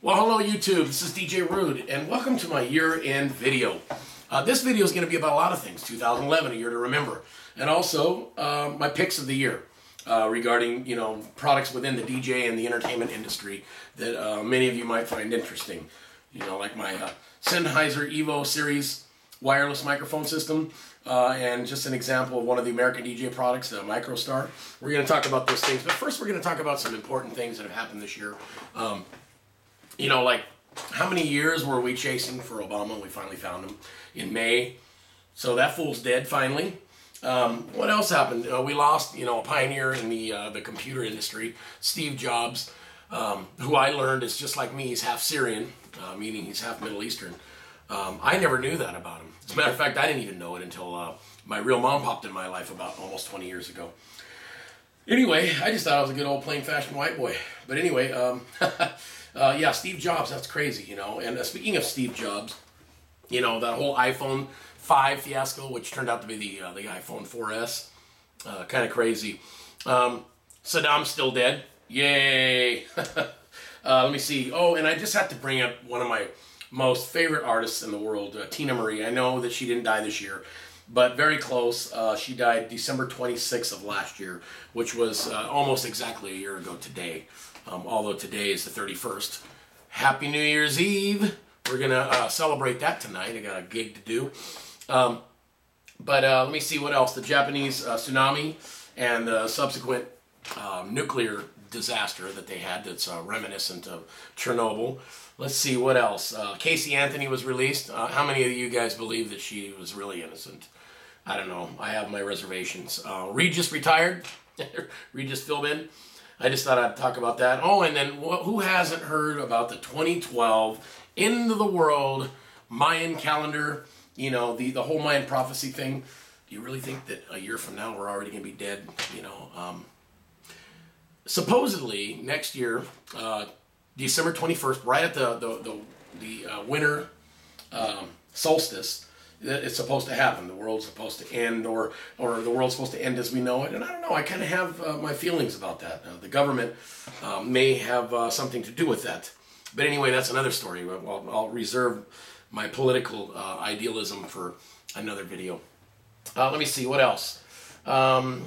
Well, hello YouTube, this is DJ Rude, and welcome to my year-end video. This video is going to be about a lot of things. 2011, a year to remember, and also my picks of the year regarding, products within the DJ and the entertainment industry that many of you might find interesting. Like my Sennheiser Evo Series wireless microphone system, and just an example of one of the American DJ products, the MicroStar. We're going to talk about those things, but first we're going to talk about some important things that have happened this year. Like how many years were we chasing for Obama? We finally found him in May. So that fool's dead finally. What else happened? We lost, a pioneer in the computer industry, Steve Jobs, who I learned is just like me. He's half Syrian, meaning he's half Middle Eastern. I never knew that about him. As a matter of fact, I didn't even know it until my real mom popped in my life about almost 20 years ago. Anyway, I just thought I was a good old plain-fashioned white boy. But anyway, yeah, Steve Jobs, that's crazy, And speaking of Steve Jobs, that whole iPhone 5 fiasco, which turned out to be the iPhone 4S, kind of crazy. Saddam's still dead. Yay! Let me see. Oh, and I just have to bring up one of my most favorite artists in the world, Tina Marie. I know that she didn't die this year, but very close. She died December 26th of last year, which was almost exactly a year ago today. Although today is the 31st. Happy New Year's Eve. We're going to celebrate that tonight. I got a gig to do. But let me see what else. The Japanese tsunami and the subsequent nuclear disaster that they had that's reminiscent of Chernobyl. Let's see what else. Casey Anthony was released. How many of you guys believe that she was really innocent? I don't know. I have my reservations. Regis retired. Regis Philbin. I just thought I'd talk about that. Oh, and then who hasn't heard about the 2012 end of the world Mayan calendar? The whole Mayan prophecy thing. Do you really think that a year from now we're already going to be dead? Supposedly next year, December 21st, right at the winter solstice, it's supposed to happen. The world's supposed to end, or the world's supposed to end as we know it. And I don't know. I kind of have my feelings about that. The government may have something to do with that. But anyway, that's another story. I'll reserve my political idealism for another video. Let me see. What else? Oh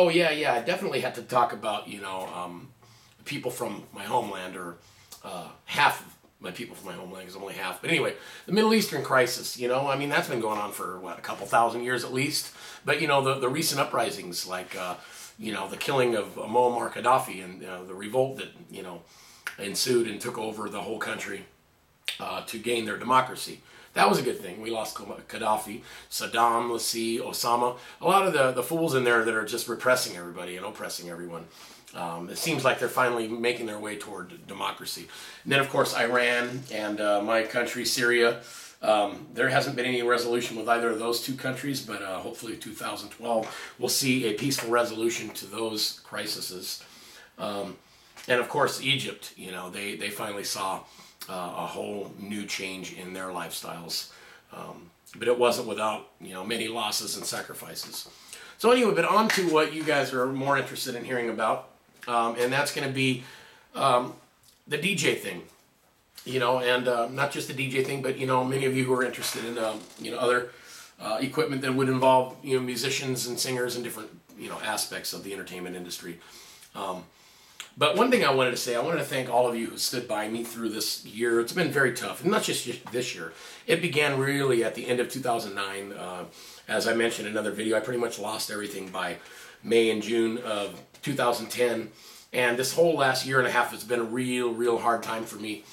yeah. I definitely had to talk about, people from my homeland, or half of my people from my homeland, because I'm only half. But anyway, the Middle Eastern crisis, that's been going on for, a couple thousand years at least. But, the recent uprisings, like, the killing of Muammar Gaddafi and the revolt that, ensued and took over the whole country to gain their democracy. That was a good thing. We lost Gaddafi, Saddam, let's see, Osama. A lot of the fools in there that are just repressing everybody and oppressing everyone. It seems like they're finally making their way toward democracy. And then, of course, Iran and my country, Syria. There hasn't been any resolution with either of those two countries, but hopefully 2012 we'll see a peaceful resolution to those crises. And, of course, Egypt, they finally saw a whole new change in their lifestyles. But it wasn't without, many losses and sacrifices. So anyway, but on to what you guys are more interested in hearing about. And that's going to be the DJ thing, and not just the DJ thing, but, many of you who are interested in, other equipment that would involve, musicians and singers and different, aspects of the entertainment industry. But one thing I wanted to say, I wanted to thank all of you who stood by me through this year. It's been very tough, and not just this year. It began really at the end of 2009. As I mentioned in another video, I pretty much lost everything by May and June of 2010, and this whole last year and a half has been a real hard time for me.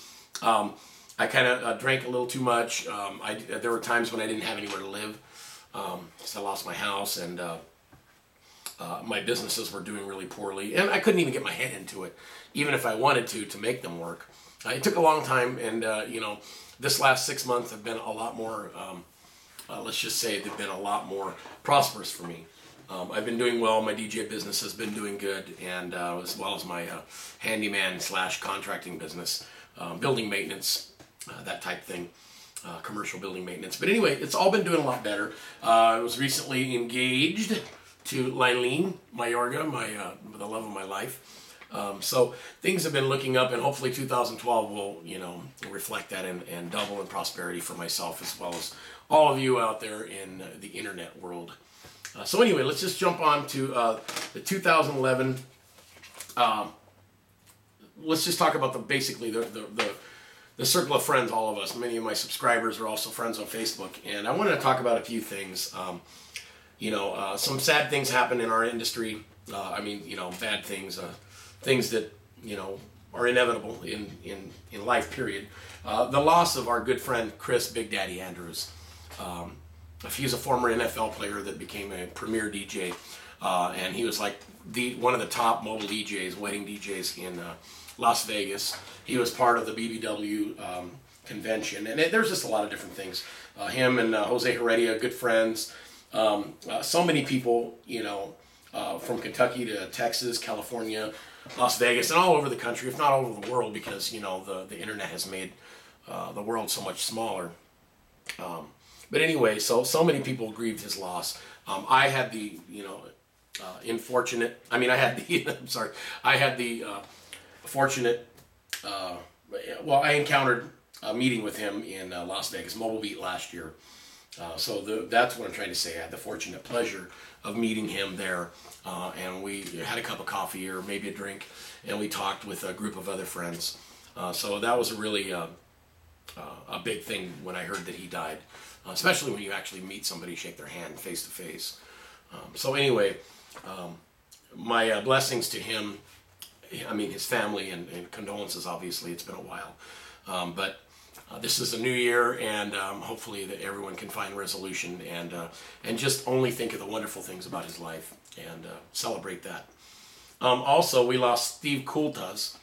I kind of drank a little too much. There were times when I didn't have anywhere to live, because I lost my house, and my businesses were doing really poorly, and I couldn't even get my head into it, even if I wanted to make them work. It took a long time, and this last 6 months have been a lot more, let's just say they've been a lot more prosperous for me. I've been doing well. My DJ business has been doing good, and as well as my handyman / contracting business, building maintenance, that type thing, commercial building maintenance. But anyway, it's all been doing a lot better. I was recently engaged to Lailene Mayorga, the love of my life. So things have been looking up, and hopefully 2012 will, reflect that and double in prosperity for myself as well as all of you out there in the internet world. So anyway, let's just jump on to the 2011. Let's just talk about basically the circle of friends, all of us. Many of my subscribers are also friends on Facebook, and I wanted to talk about a few things. Some sad things happen in our industry. Bad things. Things that are inevitable in life, period. The loss of our good friend Chris Big Daddy Andrews. He's a former NFL player that became a premier DJ, and he was like one of the top mobile DJs, wedding DJs in Las Vegas. He was part of the BBW convention, and there's just a lot of different things. Him and Jose Heredia, good friends. So many people, from Kentucky to Texas, California, Las Vegas, and all over the country, if not all over the world, because the internet has made the world so much smaller. But anyway, so many people grieved his loss. I had the fortunate. I encountered a meeting with him in Las Vegas, Mobile Beat last year. That's what I'm trying to say. I had the fortunate pleasure of meeting him there, and we had a cup of coffee or maybe a drink, and we talked with a group of other friends. So that was really a big thing when I heard that he died, especially when you actually meet somebody, shake their hand face to face. My blessings to him, his family, and condolences, obviously. It's been a while. But this is a new year, and hopefully that everyone can find resolution and just only think of the wonderful things about his life and celebrate that. Also, we lost Steve Kultas.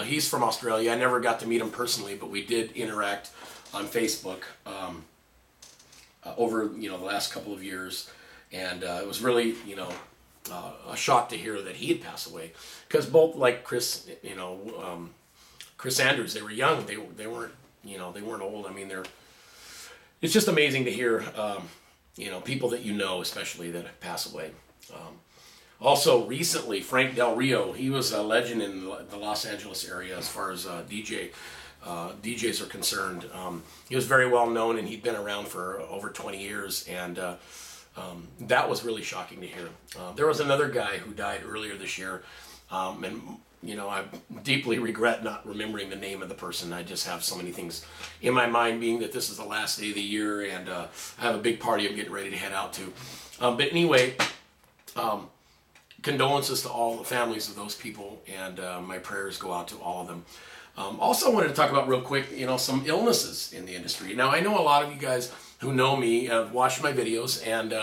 He's from Australia. I never got to meet him personally, but we did interact on Facebook over the last couple of years, and it was really a shock to hear that he had passed away, because both like Chris, Chris Andrews, they were young. They weren't old. It's just amazing to hear people that especially that pass away. Also, recently, Frank Del Rio, he was a legend in the Los Angeles area as far as DJs are concerned. He was very well known, and he'd been around for over 20 years, and that was really shocking to hear. There was another guy who died earlier this year, and I deeply regret not remembering the name of the person. I just have so many things in my mind, being that this is the last day of the year, and I have a big party I'm getting ready to head out to. But anyway, condolences to all the families of those people, and my prayers go out to all of them. Also, I wanted to talk about real quick, some illnesses in the industry. Now, I know a lot of you guys who know me have watched my videos, and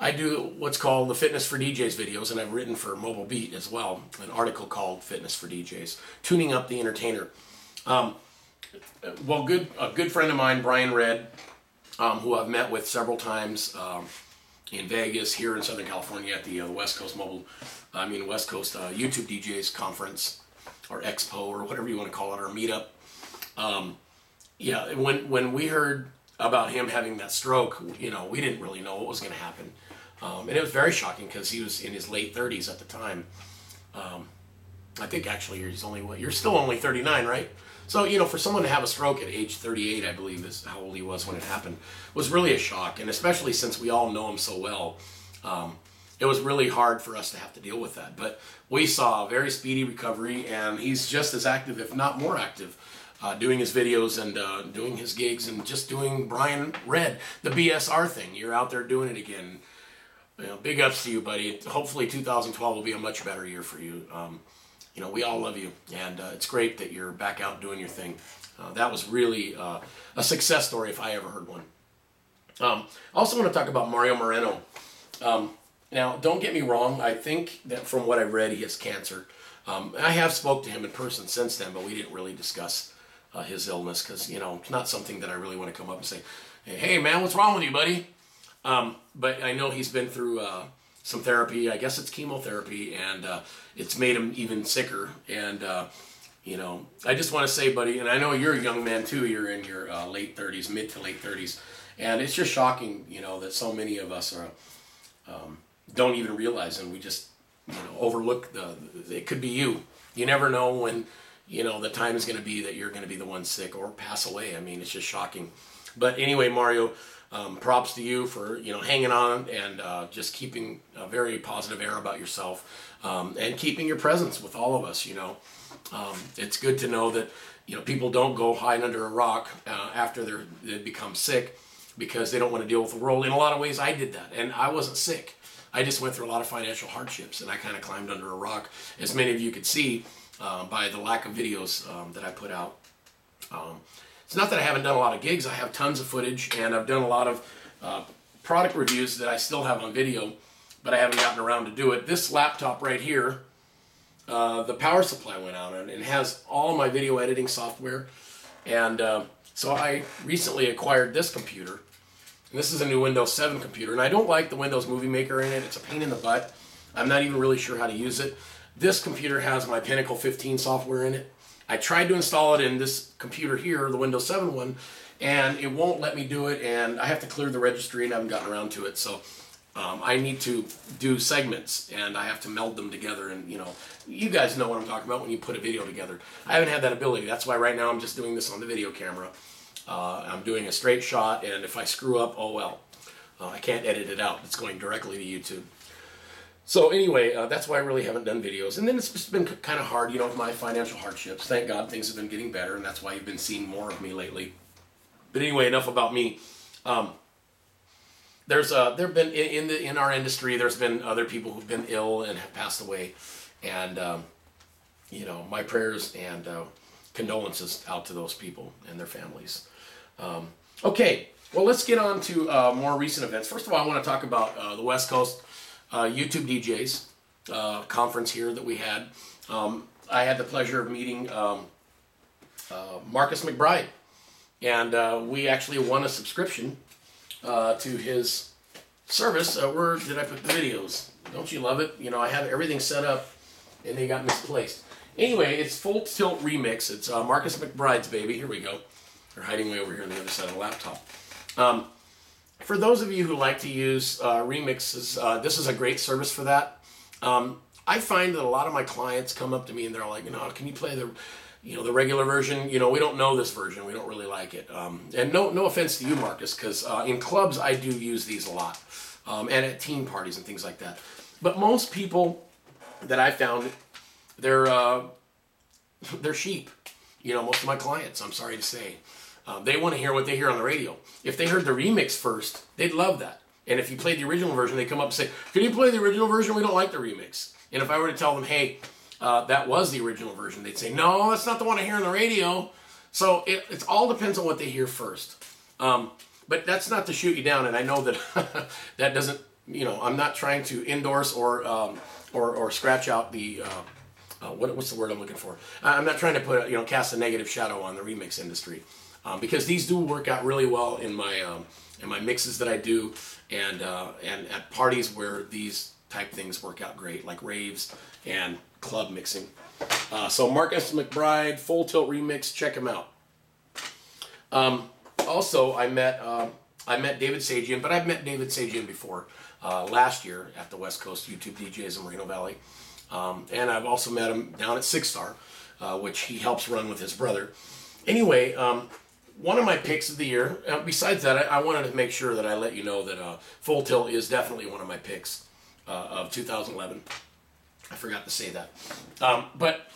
I do what's called the Fitness for DJs videos, and I've written for Mobile Beat as well, an article called Fitness for DJs, Tuning Up the Entertainer. A good friend of mine, Brian Red, who I've met with several times in Vegas, here in Southern California at the West Coast YouTube DJs conference, or expo, or whatever you want to call it, or meetup. When we heard about him having that stroke, we didn't really know what was going to happen. And it was very shocking, because he was in his late 30s at the time. I think actually you're still only 39, right? So, for someone to have a stroke at age 38, I believe is how old he was when it happened, was really a shock. And especially since we all know him so well, it was really hard for us to have to deal with that. But we saw a very speedy recovery, and he's just as active, if not more active, doing his videos and doing his gigs and just doing Brian Red, the BSR thing. You're out there doing it again. Big ups to you, buddy. Hopefully 2012 will be a much better year for you. We all love you, and it's great that you're back out doing your thing. That was really a success story if I ever heard one. I also want to talk about Mario Moreno. Now, don't get me wrong. I think that from what I've read, he has cancer. I have spoke to him in person since then, but we didn't really discuss his illness, because it's not something that I really want to come up and say, hey man, what's wrong with you, buddy? But I know he's been through some therapy. I guess it's chemotherapy, and it's made him even sicker. And I just want to say, buddy, and I know you're a young man too. You're in your late 30s, mid to late 30s, and it's just shocking, that so many of us are don't even realize, and we just overlook it could be you. You never know when, the time is going to be that you're going to be the one sick or pass away. I mean, it's just shocking. But anyway, Mario, props to you for, hanging on and just keeping a very positive air about yourself, and keeping your presence with all of us, It's good to know that, people don't go hide under a rock after they become sick because they don't want to deal with the world. In a lot of ways, I did that, and I wasn't sick. I just went through a lot of financial hardships, and I kind of climbed under a rock, as many of you could see by the lack of videos that I put out. It's not that I haven't done a lot of gigs. I have tons of footage, and I've done a lot of product reviews that I still have on video, but I haven't gotten around to do it. This laptop right here, the power supply went out, and it has all my video editing software. And so I recently acquired this computer. And this is a new Windows 7 computer, and I don't like the Windows Movie Maker in it. It's a pain in the butt. I'm not even really sure how to use it. This computer has my Pinnacle 15 software in it. I tried to install it in this computer here, the Windows 7 one, and it won't let me do it, and I have to clear the registry, and I haven't gotten around to it. So I need to do segments, and I have to meld them together, and you guys know what I'm talking about when you put a video together. I haven't had that ability. That's why right now I'm just doing this on the video camera. I'm doing a straight shot, and if I screw up, oh well. I can't edit it out. It's going directly to YouTube. So anyway, that's why I really haven't done videos. And then it's just been kind of hard, with my financial hardships. Thank God things have been getting better, and that's why you've been seeing more of me lately. But anyway, enough about me. There've been in our industry, there's been other people who've been ill and have passed away, and my prayers and condolences out to those people and their families. Okay, well, let's get on to more recent events. First of all, I want to talk about the West Coast YouTube DJs conference here that we had. I had the pleasure of meeting Marcus McBride, and we actually won a subscription to his service. Where did I put the videos? Don't you love it? I have everything set up, and they got misplaced. Anyway, it's Full Tilt Remix. It's Marcus McBride's baby. Here we go. They're hiding way over here on the other side of the laptop. For those of you who like to use remixes, this is a great service for that. I find that a lot of my clients come up to me and they're like, can you play the regular version? We don't know this version. We don't really like it. And no offense to you, Marcus, because in clubs I do use these a lot, and at teen parties and things like that. But most people that I found, they're sheep. Most of my clients, I'm sorry to say. They want to hear what they hear on the radio. If they heard the remix first, they'd love that. And if you played the original version, they come up and say, can you play the original version? We don't like the remix. And if I were to tell them, hey, that was the original version, they'd say, no, that's not the one I hear on the radio. So it all depends on what they hear first. But that's not to shoot you down. And I know that that doesn't, I'm not trying to endorse or scratch out the, what's the word I'm looking for? I'm not trying to put, cast a negative shadow on the remix industry. Because these do work out really well in my mixes that I do, and at parties where these type things work out great, like raves and club mixing. So Marcus McBride, Full Tilt Remix, check him out. Also, I met David Sajian, but I've met David Sajian before, last year at the West Coast YouTube DJs in Moreno Valley, and I've also met him down at Six Star, which he helps run with his brother. Anyway. One of my picks of the year, besides that, I wanted to make sure that I let you know that Full Tilt is definitely one of my picks of 2011. I forgot to say that. But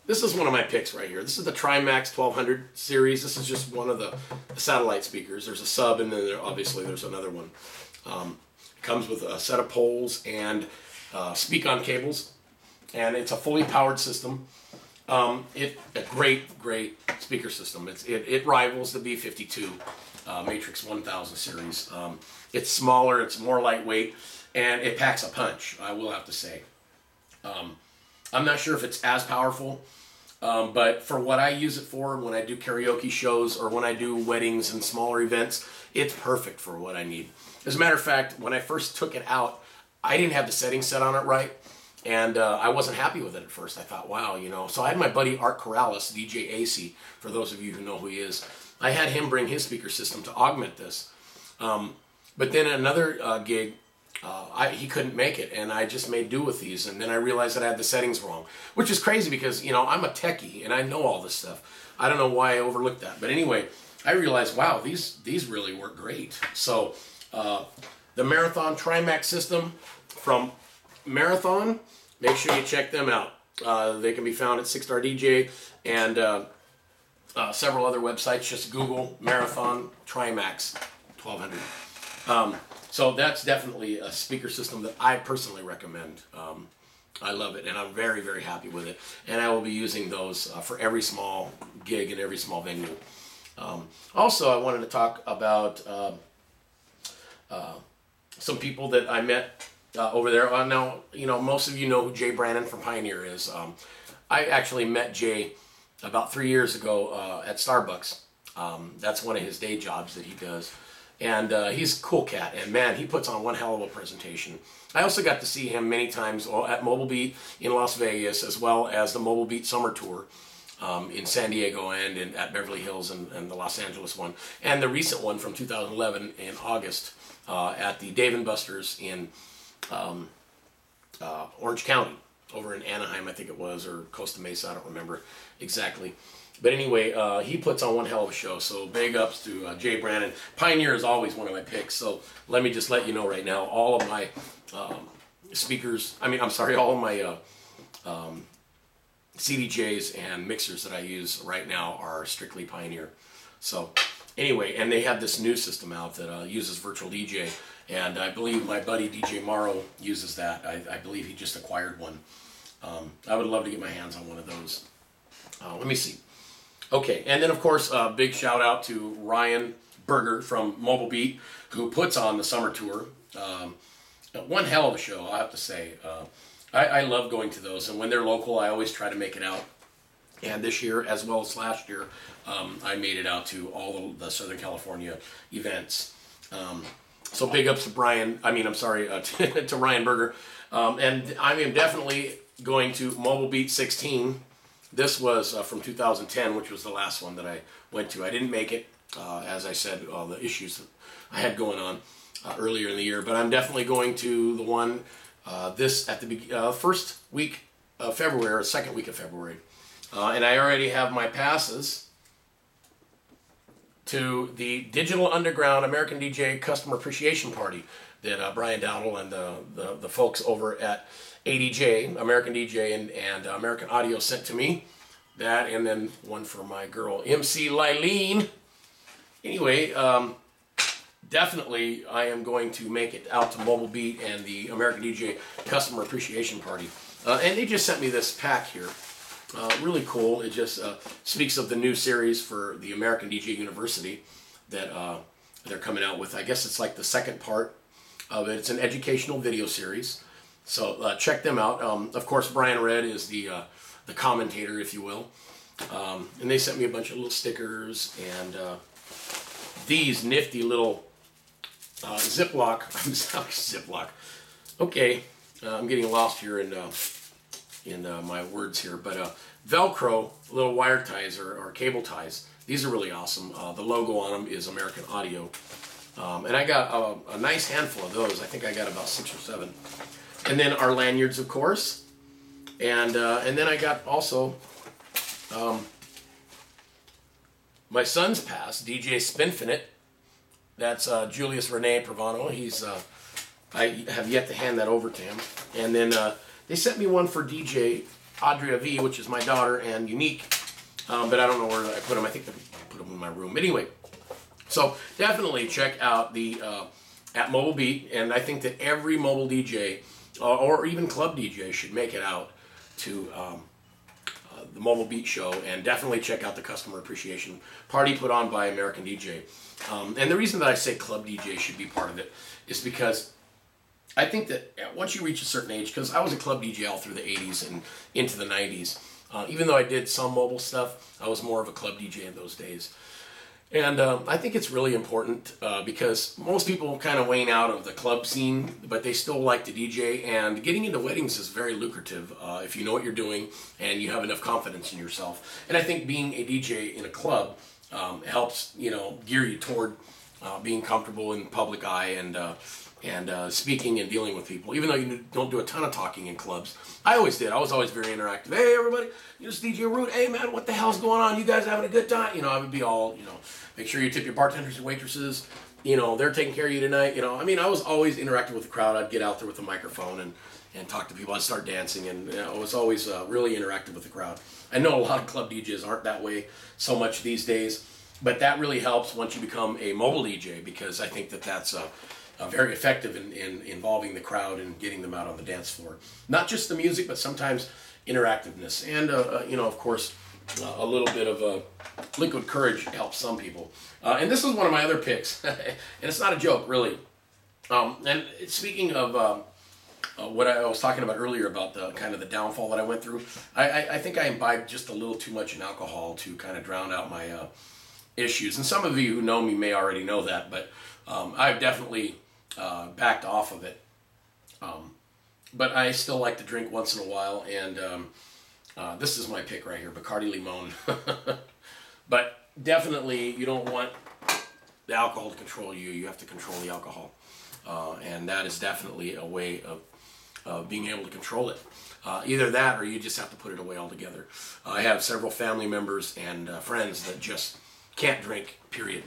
this is one of my picks right here. This is the Trimax 1200 series. This is just one of the satellite speakers. There's a sub, and then obviously there's another one. It comes with a set of poles and speak-on cables, and it's a fully powered system. A great speaker system. It rivals the B52 Matrix 1000 series. It's smaller, it's more lightweight, and it packs a punch, I will have to say. I'm not sure if it's as powerful, but for what I use it for, when I do karaoke shows or when I do weddings and smaller events, it's perfect for what I need. As a matter of fact, when I first took it out, I didn't have the settings set on it right. And I wasn't happy with it at first. I thought, wow, So I had my buddy Art Corrales, DJ AC, for those of you who know who he is. I had him bring his speaker system to augment this. But then another gig, he couldn't make it, and I just made do with these. And then I realized that I had the settings wrong, which is crazy because, you know, I'm a techie and I know all this stuff. I don't know why I overlooked that. But anyway, I realized, wow, these really work great. So the Marathon Trimax system from Marathon, make sure you check them out. They can be found at 6 Star DJ and several other websites. Just Google Marathon Trimax 1200. So that's definitely a speaker system that I personally recommend. I love it, and I'm very, very happy with it. And I will be using those for every small gig and every small venue. Also, I wanted to talk about some people that I met over there. Now, you know, most of you know who Jay Brannan from Pioneer is. I actually met Jay about 3 years ago at Starbucks. That's one of his day jobs that he does. And he's a cool cat, and man, he puts on one hell of a presentation. I also got to see him many times at Mobile Beat in Las Vegas, as well as the Mobile Beat Summer Tour in San Diego and at Beverly Hills and the Los Angeles one. And the recent one from 2011 in August at the Dave & Buster's in Orange County, over in Anaheim, I think it was, or Costa Mesa, I don't remember exactly. But anyway, he puts on one hell of a show, so big ups to Jay Brannan. Pioneer is always one of my picks, so let me just let you know right now, all of my all of my CDJs and mixers that I use right now are strictly Pioneer. So anyway, and they have this new system out that uses virtual DJ, and I believe my buddy DJ Morrow uses that. I believe he just acquired one. I would love to get my hands on one of those. Let me see. Okay, and then of course, big shout out to Ryan Berger from Mobile Beat, who puts on the summer tour. One hell of a show, I have to say. I love going to those, and when they're local, I always try to make it out. And this year, as well as last year, I made it out to all the Southern California events. So big ups to to Ryan Berger. And I am definitely going to Mobile Beat 16. This was from 2010, which was the last one that I went to. I didn't make it, as I said, all the issues that I had going on earlier in the year. But I'm definitely going to the one this at the first week of February, or second week of February. And I already have my passes to the Digital Underground American DJ Customer Appreciation Party that Brian Donnell and the folks over at ADJ, American DJ, and American Audio sent to me. That, and then one for my girl, MC Lylene. Anyway, definitely I am going to make it out to Mobile Beat and the American DJ Customer Appreciation Party. And they just sent me this pack here. Really cool. It just speaks of the new series for the American DJ University that they're coming out with. I guess it's like the second part of it. It's an educational video series. So check them out. Of course, Brian Red is the commentator, if you will. And they sent me a bunch of little stickers and these nifty little Ziploc. Ziploc. Okay, I'm getting lost here in my words here, but Velcro little wire ties or cable ties. These are really awesome. The logo on them is American Audio, and I got a nice handful of those. I think I got about 6 or 7. And then our lanyards, of course, and then I got also my son's pass, DJ Spinfinite. That's Julius Rene Pravano. I have yet to hand that over to him. And then they sent me one for DJ Adria V, which is my daughter, and Unique. But I don't know where I put them. I think I put them in my room. Anyway, so definitely check out the at Mobile Beat, and I think that every mobile DJ or even club DJ should make it out to the Mobile Beat show, and definitely check out the Customer Appreciation Party put on by American DJ. And the reason that I say club DJ should be part of it is because I think that once you reach a certain age, because I was a club DJ all through the 80s and into the 90s, even though I did some mobile stuff, I was more of a club DJ in those days. And I think it's really important because most people kind of wane out of the club scene, but they still like to DJ, and getting into weddings is very lucrative if you know what you're doing and you have enough confidence in yourself. And I think being a DJ in a club helps, gear you toward being comfortable in public eye and speaking and dealing with people. Even though you don't do a ton of talking in clubs, I always did. I was always very interactive. Hey, everybody, it's DJ Rude. Hey, man, what the hell's going on? You guys having a good time? I would be all, make sure you tip your bartenders and waitresses. They're taking care of you tonight. I was always interacting with the crowd. I'd get out there with a microphone and talk to people. I'd start dancing, and I was always really interactive with the crowd. I know a lot of club DJs aren't that way so much these days, but that really helps once you become a mobile DJ, because I think that's very effective in involving the crowd and getting them out on the dance floor. Not just the music, but sometimes interactiveness. And, of course, a little bit of liquid courage helps some people. And this is one of my other picks, and it's not a joke, really. And speaking of what I was talking about earlier about the kind of the downfall that I went through, I think I imbibed just a little too much in alcohol to kind of drown out my issues. And some of you who know me may already know that, but I've definitely backed off of it. But I still like to drink once in a while, and this is my pick right here, Bacardi Limon. But definitely you don't want the alcohol to control you. You have to control the alcohol. And that is definitely a way of being able to control it. Either that, or you just have to put it away altogether. I have several family members and friends that just can't drink, period.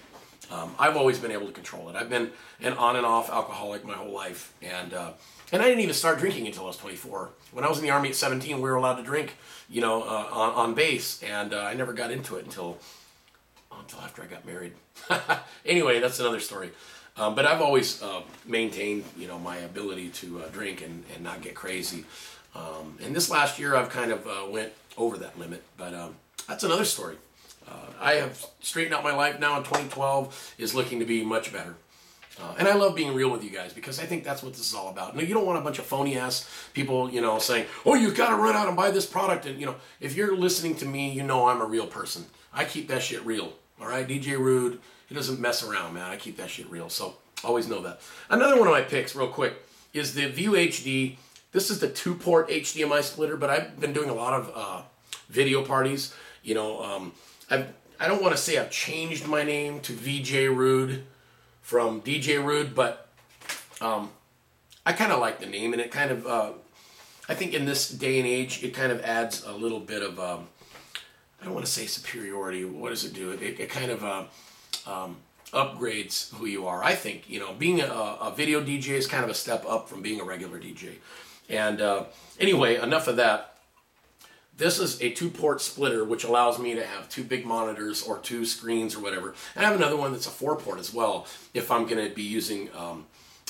I've always been able to control it. I've been an on and off alcoholic my whole life, and I didn't even start drinking until I was 24. When I was in the Army at 17, we were allowed to drink, on base, and I never got into it until after I got married. Anyway, that's another story. But I've always maintained, my ability to drink and not get crazy. And this last year, I've kind of went over that limit, but that's another story. I have straightened out my life now, and 2012 is looking to be much better. And I love being real with you guys, because I think that's what this is all about. No, you don't want a bunch of phony ass people, saying, oh, you've got to run out and buy this product. And, if you're listening to me, I'm a real person. I keep that shit real. All right, DJ Rude, he doesn't mess around, man. I keep that shit real. So always know that. Another one of my picks, real quick, is the View HD. This is the 2-port HDMI splitter, but I've been doing a lot of video parties. I don't want to say I've changed my name to VJ Rude from DJ Rude, but I kind of like the name, and it kind of, I think in this day and age, it kind of adds a little bit of, I don't want to say superiority. What does it do? It kind of upgrades who you are. I think, being a video DJ is kind of a step up from being a regular DJ. And anyway, enough of that. This is a 2-port splitter, which allows me to have 2 big monitors or 2 screens or whatever. And I have another one that's a 4-port as well, if I'm going to be using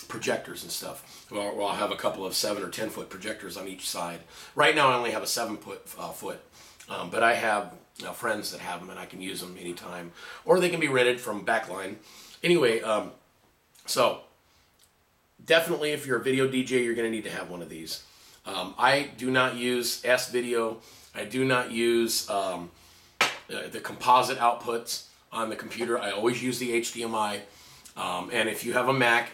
projectors and stuff. Or I'll have a couple of 7 or 10 foot projectors on each side. Right now I only have a 7-foot, but I have friends that have them, and I can use them anytime. Or they can be rented from Backline. Anyway, so definitely if you're a video DJ, you're going to need to have one of these. I do not use S-Video. I do not use the composite outputs on the computer. I always use the HDMI. And if you have a Mac,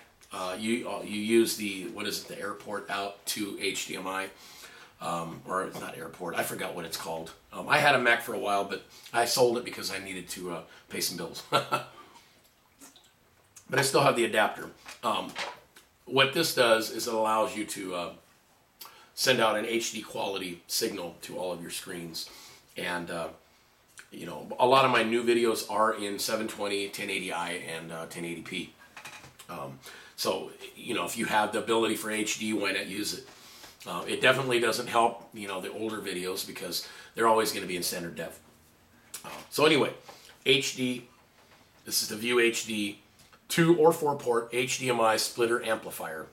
you use the AirPort out to HDMI. Or it's not AirPort. I forgot what it's called. I had a Mac for a while, but I sold it because I needed to pay some bills. But I still have the adapter. What this does is it allows you to send out an HD quality signal to all of your screens. And, a lot of my new videos are in 720, 1080i, and 1080p. So, if you have the ability for HD, why not use it? It definitely doesn't help, the older videos, because they're always going to be in standard def. So anyway, HD, this is the View HD 2 or 4-port HDMI splitter amplifier.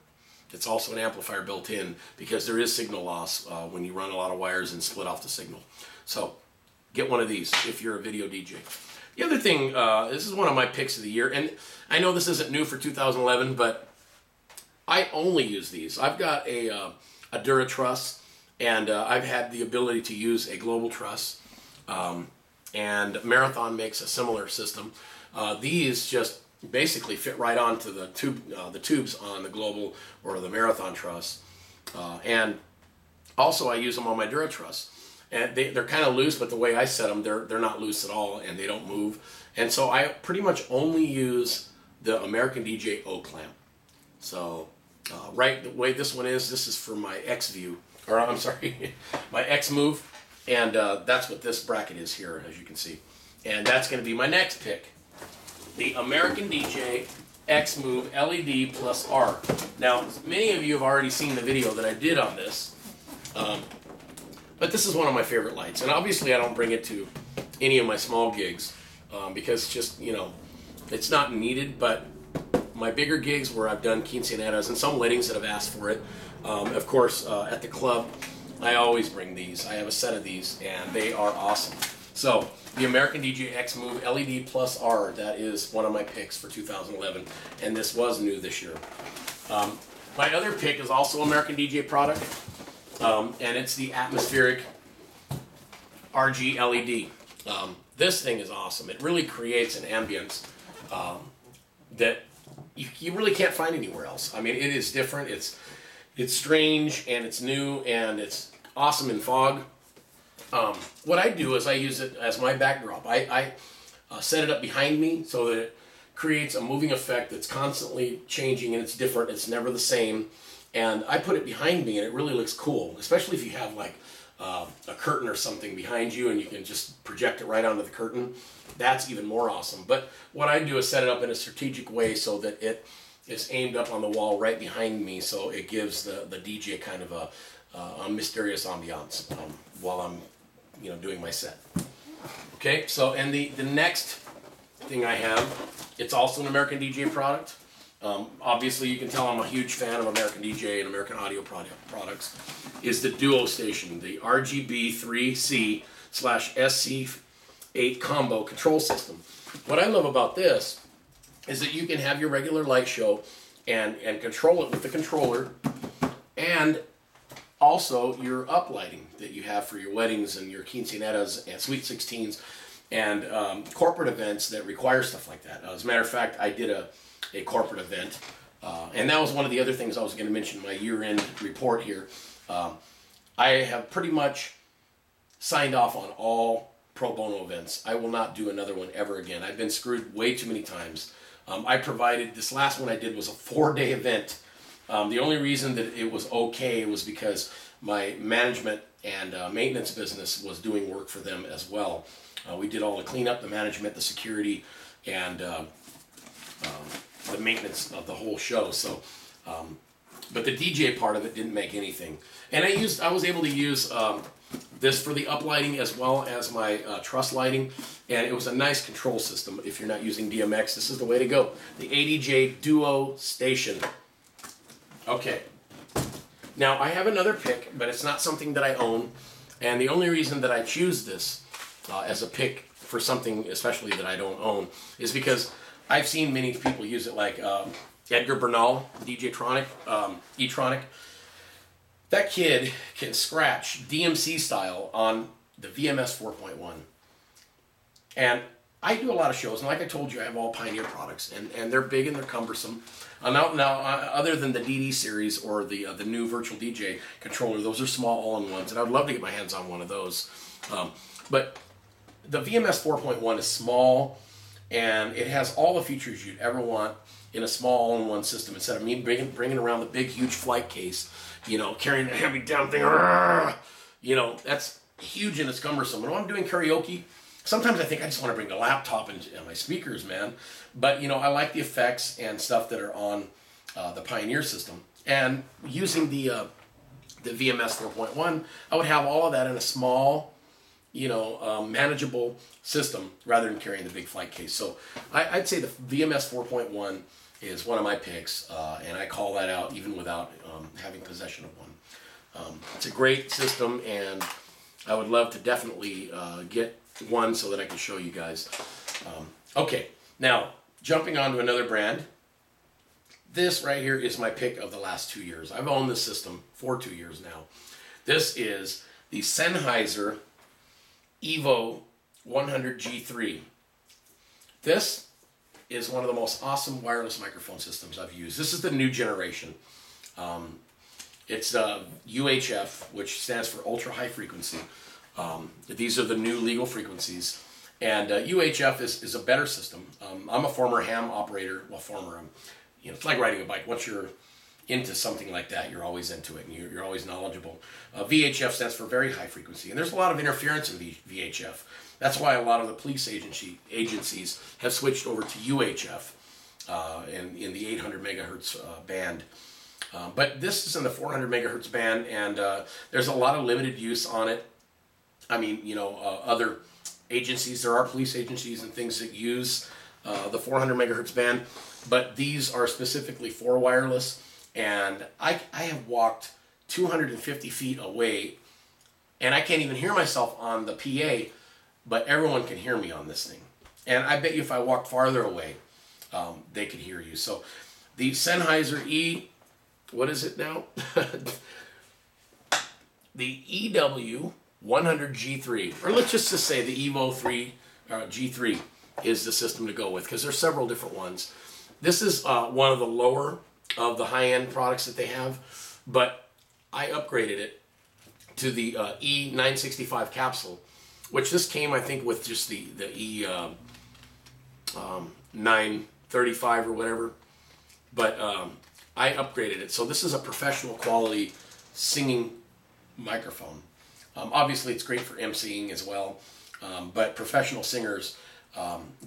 It's also an amplifier built in, because there is signal loss when you run a lot of wires and split off the signal. So get one of these if you're a video DJ. The other thing, this is one of my picks of the year, and I know this isn't new for 2011, but I only use these. I've got a Dura truss, and I've had the ability to use a global truss, and Marathon makes a similar system. These just basically fit right onto the tubes on the global or the Marathon truss, and also I use them on my Dura truss, and they're kind of loose, but the way I set them, they're not loose at all, and they don't move. And so I pretty much only use the American DJ O clamp. So right the way this one is, this is for my X view, or I'm sorry, my X move, and that's what this bracket is here, as you can see. And that's going to be my next pick, the American DJ X Move LED plus R. Now, many of you have already seen the video that I did on this, but this is one of my favorite lights. And obviously I don't bring it to any of my small gigs because it's just, you know, it's not needed, but my bigger gigs where I've done quinceaneras and some weddings that have asked for it, of course, at the club, I always bring these. I have a set of these, and they are awesome. So, the American DJ X Move LED Plus R, that is one of my picks for 2011, and this was new this year. My other pick is also American DJ product, and it's the Atmospheric RG LED. This thing is awesome. It really creates an ambience that you really can't find anywhere else. I mean, it is different. It's strange, and it's new, and it's awesome in fog. What I do is I use it as my backdrop. I set it up behind me so that it creates a moving effect that's constantly changing, and it's different. It's never the same. And I put it behind me, and it really looks cool, especially if you have like a curtain or something behind you and you can just project it right onto the curtain. That's even more awesome. But what I do is set it up in a strategic way so that it is aimed up on the wall right behind me, so it gives the DJ kind of a mysterious ambiance while I'm, you know, doing my set. Okay, so and the next thing I have, it's also an American DJ product. Obviously, you can tell I'm a huge fan of American DJ and American audio products. Is the Duo Station, the RGB 3C/SC8 combo control system. What I love about this is that you can have your regular light show and control it with the controller, and also your uplighting that you have for your weddings and your quinceaneras and sweet 16s and corporate events that require stuff like that. As a matter of fact, I did a corporate event, and that was one of the other things I was going to mention in my year-end report here. I have pretty much signed off on all pro bono events. I will not do another one ever again. I've been screwed way too many times. I provided, this last one I did was a 4-day event. The only reason that it was okay was because my management and maintenance business was doing work for them as well. We did all the cleanup, the management, the security, and the maintenance of the whole show. So, but the DJ part of it didn't make anything. And I was able to use this for the uplighting as well as my truss lighting, and it was a nice control system. If you're not using DMX, this is the way to go. The ADJ Duo Station. Okay, now I have another pick, but it's not something that I own, and the only reason that I choose this as a pick for something especially that I don't own is because I've seen many people use it, like Edgar Bernal, DJ Tronic, E-Tronic. That kid can scratch DMC style on the VMS 4.1. And I do a lot of shows, and like I told you, I have all Pioneer products, and they're big and they're cumbersome. Now, other than the DD series or the new Virtual DJ controller, those are small all-in-ones, and I'd love to get my hands on one of those. But the VMS 4.1 is small, and it has all the features you'd ever want in a small all-in-one system. Instead of me bringing around the big, huge flight case, you know, carrying a heavy damn thing, you know, that's huge and it's cumbersome. When I'm doing karaoke, sometimes I think I just want to bring the laptop and my speakers, man. But, you know, I like the effects and stuff that are on the Pioneer system. And using the VMS 4.1, I would have all of that in a small, you know, manageable system rather than carrying the big flight case. So I'd say the VMS 4.1 is one of my picks, and I call that out even without having possession of one. It's a great system, and I would love to definitely get one so that I can show you guys. Okay, now jumping on to another brand. This right here is my pick of the last 2 years. I've owned this system for 2 years now. This is the Sennheiser Evo 100G3. This is one of the most awesome wireless microphone systems I've used. This is the new generation. It's UHF, which stands for ultra high frequency. These are the new legal frequencies. And UHF is a better system. I'm a former ham operator. Well, it's like riding a bike. Once you're into something like that, you're always into it, and you're always knowledgeable. VHF stands for very high frequency, and there's a lot of interference in VHF. That's why a lot of the police agencies have switched over to UHF in the 800 megahertz band. But this is in the 400 megahertz band, and there's a lot of limited use on it. I mean, other agencies, there are police agencies and things that use the 400 megahertz band, but these are specifically for wireless. And I have walked 250 feet away, and I can't even hear myself on the PA, but everyone can hear me on this thing. And I bet you if I walked farther away, they could hear you. So the Sennheiser what is it now? The EW 100G3, or let's just say the Evo 3 G3 is the system to go with, because there's several different ones. This is one of the lower of the high-end products that they have, but I upgraded it to the E965 capsule, which this came, I think, with just the E935 or whatever, but I upgraded it. So this is a professional quality singing microphone. Obviously, it's great for emceeing as well, but professional singers,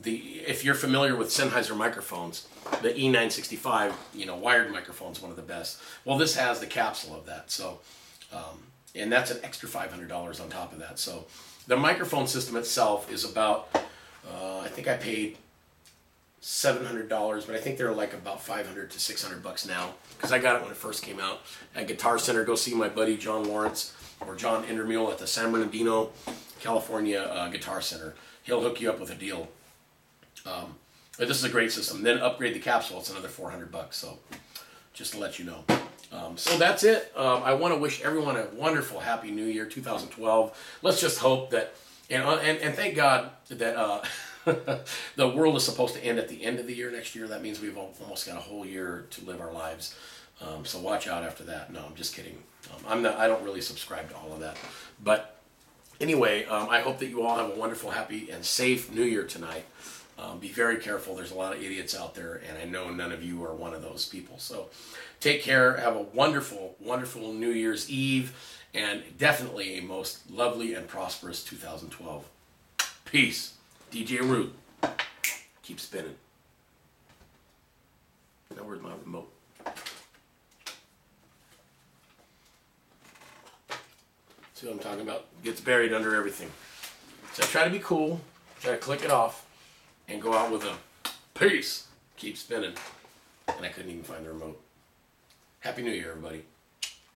if you're familiar with Sennheiser microphones, the E965, wired microphone is one of the best. Well, this has the capsule of that, so and that's an extra $500 on top of that. So the microphone system itself is about, I think I paid $700, but I think they're like about $500 to $600 now, because I got it when it first came out at Guitar Center. Go see my buddy John Lawrence or John Endermule at the San Bernardino, California Guitar Center. He'll hook you up with a deal. But this is a great system. Then upgrade the capsule. It's another $400. So just to let you know. So that's it. I want to wish everyone a wonderful, happy New Year 2012. Let's just hope that, and thank God that the world is supposed to end at the end of the year next year. That means we've almost got a whole year to live our lives. So watch out after that. No, I'm just kidding. I don't really subscribe to all of that. But anyway, I hope that you all have a wonderful, happy, and safe New Year tonight. Be very careful. There's a lot of idiots out there, and I know none of you are one of those people. So take care. Have a wonderful, wonderful New Year's Eve, and definitely a most lovely and prosperous 2012. Peace. DJ Rude. Keep spinning. Now where's my remote? See what I'm talking about? Gets buried under everything. So I try to be cool, try to click it off, and go out with a peace. Keep spinning. And I couldn't even find the remote. Happy New Year, everybody.